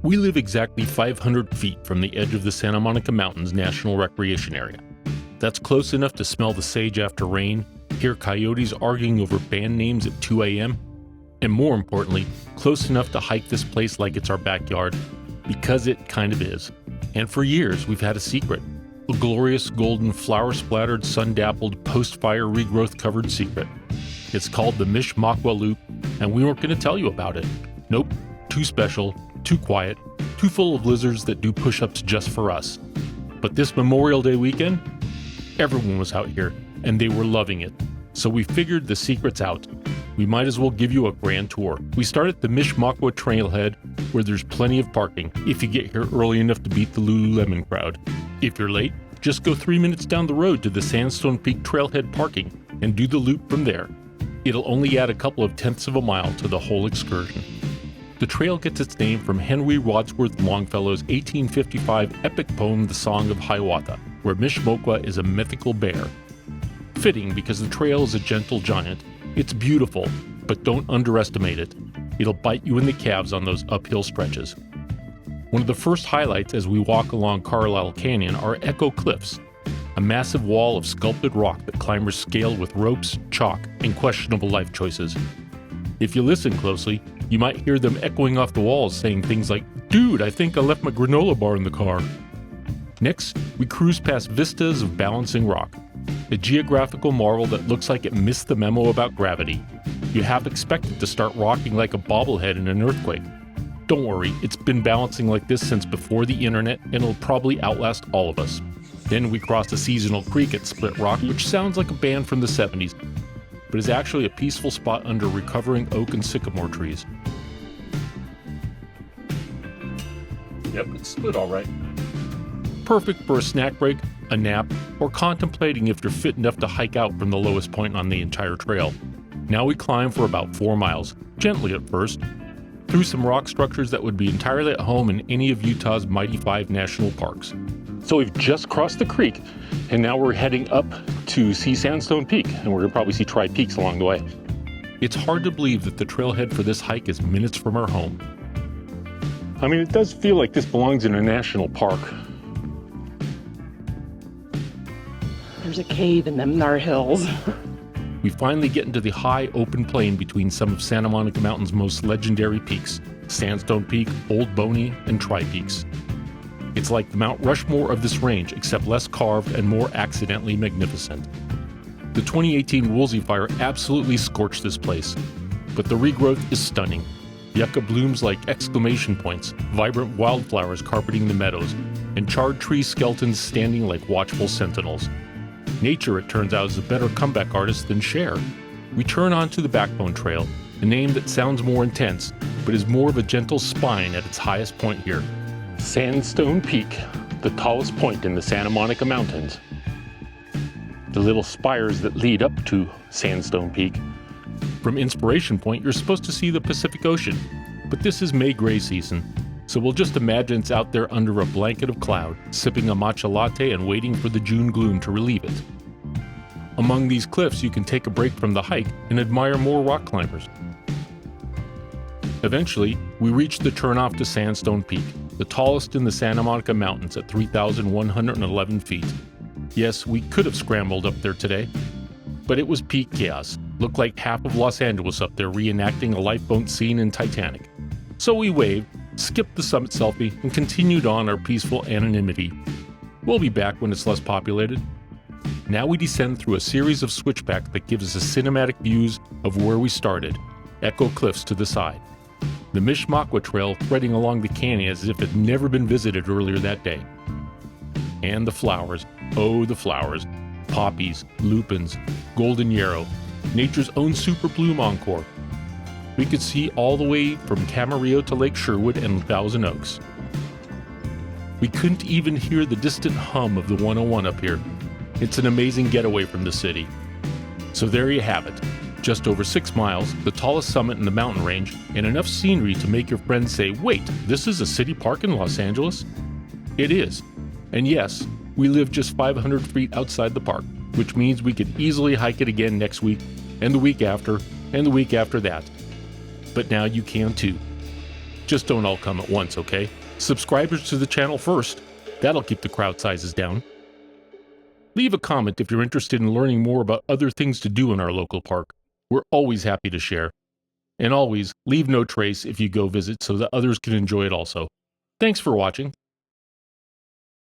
We live exactly 500 feet from the edge of the Santa Monica Mountains National Recreation Area. That's close enough to smell the sage after rain, hear coyotes arguing over band names at 2 a.m., and more importantly, close enough to hike this place like it's our backyard, because it kind of is. And for years, we've had a secret. A glorious, golden, flower-splattered, sun-dappled, post-fire, regrowth-covered secret. It's called the Mishe Mokwa Loop, and we weren't going to tell you about it. Nope, too special, too quiet, too full of lizards that do push-ups just for us. But this Memorial Day weekend, everyone was out here, and they were loving it. So we figured the secret's out. We might as well give you a grand tour. We start at the Mishe Mokwa trailhead, where there's plenty of parking, if you get here early enough to beat the Lululemon crowd. If you're late, just go 3 minutes down the road to the Sandstone Peak trailhead parking, and do the loop from there. It'll only add a couple of tenths of a mile to the whole excursion. The trail gets its name from Henry Wadsworth Longfellow's 1855 epic poem, The Song of Hiawatha, where Mishe Mokwa is a mythical bear. Fitting because the trail is a gentle giant. It's beautiful, but don't underestimate it. It'll bite you in the calves on those uphill stretches. One of the first highlights as we walk along Camarillo Canyon are Echo Cliffs, a massive wall of sculpted rock that climbers scale with ropes, chalk, and questionable life choices. If you listen closely, you might hear them echoing off the walls saying things like, "Dude, I think I left my granola bar in the car." Next, we cruise past vistas of balancing rock, a geographical marvel that looks like it missed the memo about gravity. You half expect it to start rocking like a bobblehead in an earthquake. Don't worry, it's been balancing like this since before the internet, and it'll probably outlast all of us. Then we cross a seasonal creek at Split Rock, which sounds like a band from the 70s, but is actually a peaceful spot under recovering oak and sycamore trees. Yep, it's split all right. Perfect for a snack break, a nap, or contemplating if you're fit enough to hike out from the lowest point on the entire trail. Now we climb for about 4 miles, gently at first, through some rock structures that would be entirely at home in any of Utah's mighty 5 national parks. So we've just crossed the creek, and now we're heading up to see Sandstone Peak, and we're going to probably see Tri-Peaks along the way. It's hard to believe that the trailhead for this hike is minutes from our home. I mean, it does feel like this belongs in a national park. There's a cave in them thar hills. We finally get into the high open plain between some of Santa Monica Mountain's most legendary peaks, Sandstone Peak, Old Boney, and Tri-Peaks. It's like the Mount Rushmore of this range, except less carved and more accidentally magnificent. The 2018 Woolsey fire absolutely scorched this place, but the regrowth is stunning. Yucca blooms like exclamation points, vibrant wildflowers carpeting the meadows, and charred tree skeletons standing like watchful sentinels. Nature, it turns out, is a better comeback artist than Cher. We turn onto the Backbone Trail, a name that sounds more intense, but is more of a gentle spine at its highest point here. Sandstone Peak, the tallest point in the Santa Monica Mountains. The little spires that lead up to Sandstone Peak. From Inspiration Point, you're supposed to see the Pacific Ocean, but this is May gray season, so we'll just imagine it's out there under a blanket of cloud, sipping a matcha latte and waiting for the June gloom to relieve it. Among these cliffs, you can take a break from the hike and admire more rock climbers. Eventually, we reach the turnoff to Sandstone Peak, the tallest in the Santa Monica Mountains at 3,111 feet. Yes, we could have scrambled up there today, but it was peak chaos. Looked like half of Los Angeles up there reenacting a lifeboat scene in Titanic. So we waved, skipped the summit selfie, and continued on our peaceful anonymity. We'll be back when it's less populated. Now we descend through a series of switchbacks that gives us cinematic views of where we started, Echo Cliffs to the side. The Mishe Mokwa Trail threading along the canyon as if it had never been visited earlier that day. And the flowers, oh the flowers, poppies, lupins, golden yarrow, nature's own super bloom encore. We could see all the way from Camarillo to Lake Sherwood and Thousand Oaks. We couldn't even hear the distant hum of the 101 up here. It's an amazing getaway from the city. So there you have it. Just over 6 miles, the tallest summit in the mountain range, and enough scenery to make your friends say, "Wait, this is a city park in Los Angeles?" It is. And yes, we live just 500 feet outside the park, which means we could easily hike it again next week, and the week after, and the week after that. But now you can too. Just don't all come at once, okay? Subscribers to the channel first. That'll keep the crowd sizes down. Leave a comment if you're interested in learning more about other things to do in our local park. We're always happy to share. And always, leave no trace if you go visit so that others can enjoy it also. Thanks for watching.